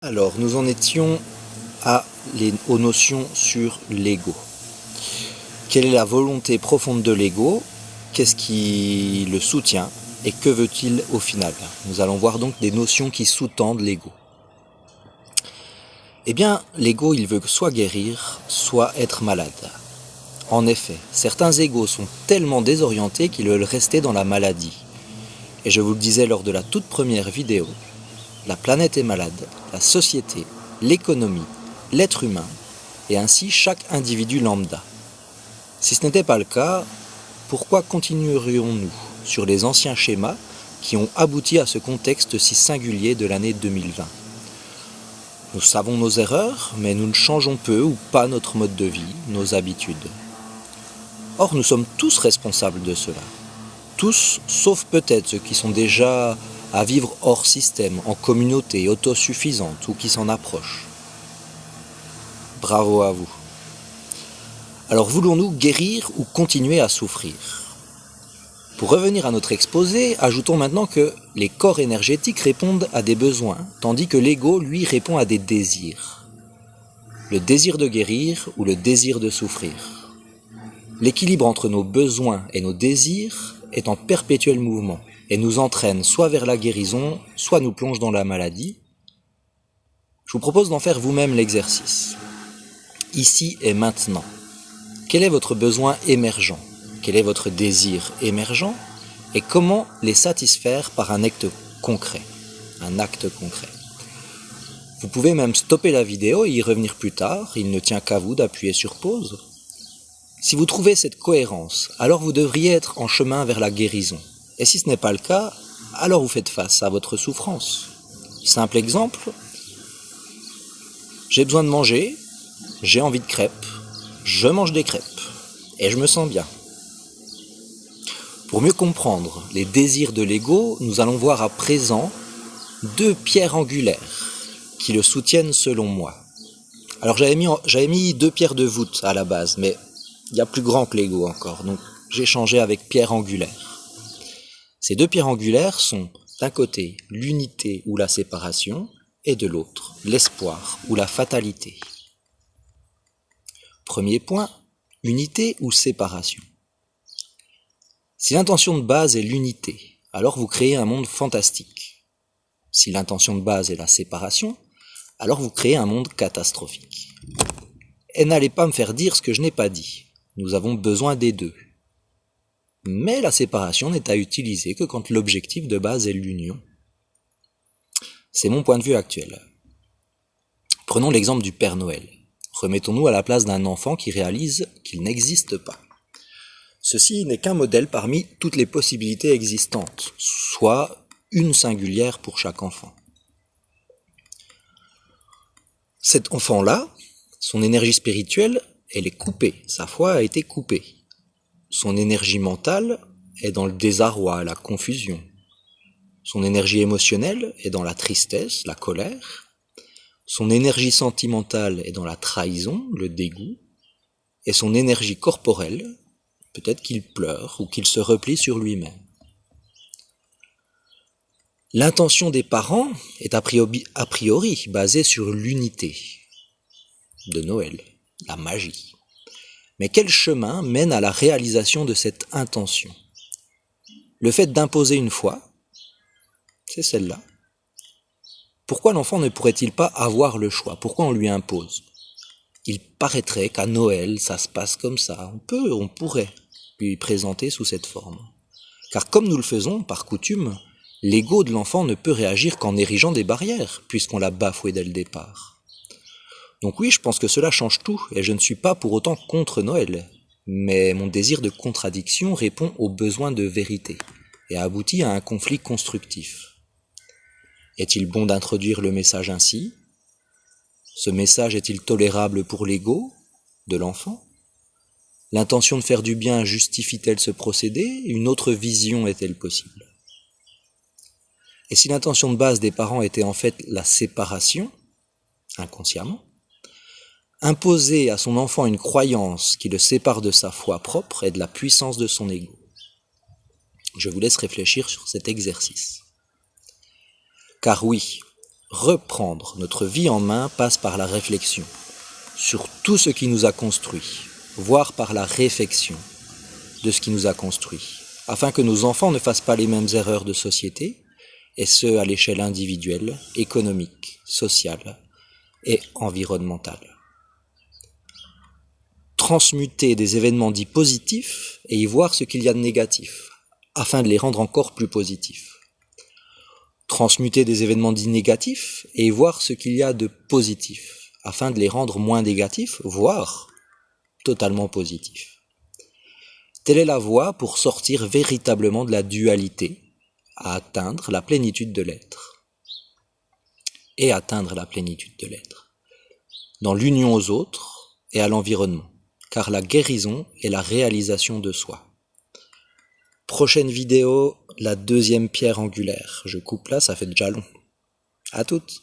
Alors, nous en étions aux notions sur l'ego. Quelle est la volonté profonde de l'ego? Qu'est-ce qui le soutient? Et que veut-il au final? Nous allons voir donc des notions qui sous-tendent l'ego. Eh bien, l'ego, il veut soit guérir, soit être malade. En effet, certains égos sont tellement désorientés qu'ils veulent rester dans la maladie. Et je vous le disais lors de la toute première vidéo, la planète est malade, la société, l'économie, l'être humain, et ainsi chaque individu lambda. Si ce n'était pas le cas, pourquoi continuerions-nous sur les anciens schémas qui ont abouti à ce contexte si singulier de l'année 2020 ? Nous savons nos erreurs, mais nous ne changeons peu ou pas notre mode de vie, nos habitudes. Or, nous sommes tous responsables de cela. Tous, sauf peut-être ceux qui sont déjà à vivre hors système, en communauté autosuffisante ou qui s'en approchent. Bravo à vous. Alors voulons-nous guérir ou continuer à souffrir? Pour revenir à notre exposé, ajoutons maintenant que les corps énergétiques répondent à des besoins, tandis que l'ego, lui, répond à des désirs. Le désir de guérir ou le désir de souffrir. L'équilibre entre nos besoins et nos désirs est en perpétuel mouvement et nous entraîne soit vers la guérison, soit nous plonge dans la maladie. Je vous propose d'en faire vous-même l'exercice. Ici et maintenant. Quel est votre besoin émergent? Quel est votre désir émergent? Et comment les satisfaire par un acte concret? Vous pouvez même stopper la vidéo et y revenir plus tard, il ne tient qu'à vous d'appuyer sur pause. Si vous trouvez cette cohérence, alors vous devriez être en chemin vers la guérison. Et si ce n'est pas le cas, alors vous faites face à votre souffrance. Simple exemple, j'ai besoin de manger, j'ai envie de crêpes, je mange des crêpes, et je me sens bien. Pour mieux comprendre les désirs de l'ego, nous allons voir à présent deux pierres angulaires qui le soutiennent selon moi. Alors j'avais mis deux pierres de voûte à la base, mais il y a plus grand que l'ego encore, donc j'ai changé avec pierre angulaire. Ces deux pierres angulaires sont d'un côté l'unité ou la séparation, et de l'autre l'espoir ou la fatalité. Premier point, unité ou séparation. Si l'intention de base est l'unité, alors vous créez un monde fantastique. Si l'intention de base est la séparation, alors vous créez un monde catastrophique. Et n'allez pas me faire dire ce que je n'ai pas dit. Nous avons besoin des deux. Mais la séparation n'est à utiliser que quand l'objectif de base est l'union. C'est mon point de vue actuel. Prenons l'exemple du Père Noël. Remettons-nous à la place d'un enfant qui réalise qu'il n'existe pas. Ceci n'est qu'un modèle parmi toutes les possibilités existantes, soit une singulière pour chaque enfant. Cet enfant-là, son énergie spirituelle, elle est coupée, sa foi a été coupée. Son énergie mentale est dans le désarroi, la confusion. Son énergie émotionnelle est dans la tristesse, la colère. Son énergie sentimentale est dans la trahison, le dégoût. Et son énergie corporelle, peut-être qu'il pleure ou qu'il se replie sur lui-même. L'intention des parents est a priori basée sur l'unité de Noël, la magie. Mais quel chemin mène à la réalisation de cette intention? Le fait d'imposer une foi, c'est celle-là. Pourquoi l'enfant ne pourrait-il pas avoir le choix? Pourquoi on lui impose? Il paraîtrait qu'à Noël, ça se passe comme ça. On pourrait lui présenter sous cette forme. Car comme nous le faisons, par coutume, l'ego de l'enfant ne peut réagir qu'en érigeant des barrières, puisqu'on l'a bafoué dès le départ. Donc oui, je pense que cela change tout, et je ne suis pas pour autant contre Noël. Mais mon désir de contradiction répond au besoin de vérité, et aboutit à un conflit constructif. Est-il bon d'introduire le message ainsi? Ce message est-il tolérable pour l'ego de l'enfant? L'intention de faire du bien justifie-t-elle ce procédé? Une autre vision est-elle possible? Et si l'intention de base des parents était en fait la séparation, inconsciemment, imposer à son enfant une croyance qui le sépare de sa foi propre et de la puissance de son ego. Je vous laisse réfléchir sur cet exercice. Car oui, Reprendre notre vie en main passe par la réflexion sur tout ce qui nous a construit, voire par la réfection de ce qui nous a construit, afin que nos enfants ne fassent pas les mêmes erreurs de société, et ce à l'échelle individuelle, économique, sociale et environnementale. Transmuter des événements dits positifs et y voir ce qu'il y a de négatif, afin de les rendre encore plus positifs. Transmuter des événements dits négatifs et y voir ce qu'il y a de positif, afin de les rendre moins négatifs, voire totalement positifs. Telle est la voie pour sortir véritablement de la dualité, à atteindre la plénitude de l'être. Et atteindre la plénitude de l'être. Dans l'union aux autres et à l'environnement, car la guérison est la réalisation de soi. Prochaine vidéo, la deuxième pierre angulaire. Je coupe là, ça fait déjà long. À toutes.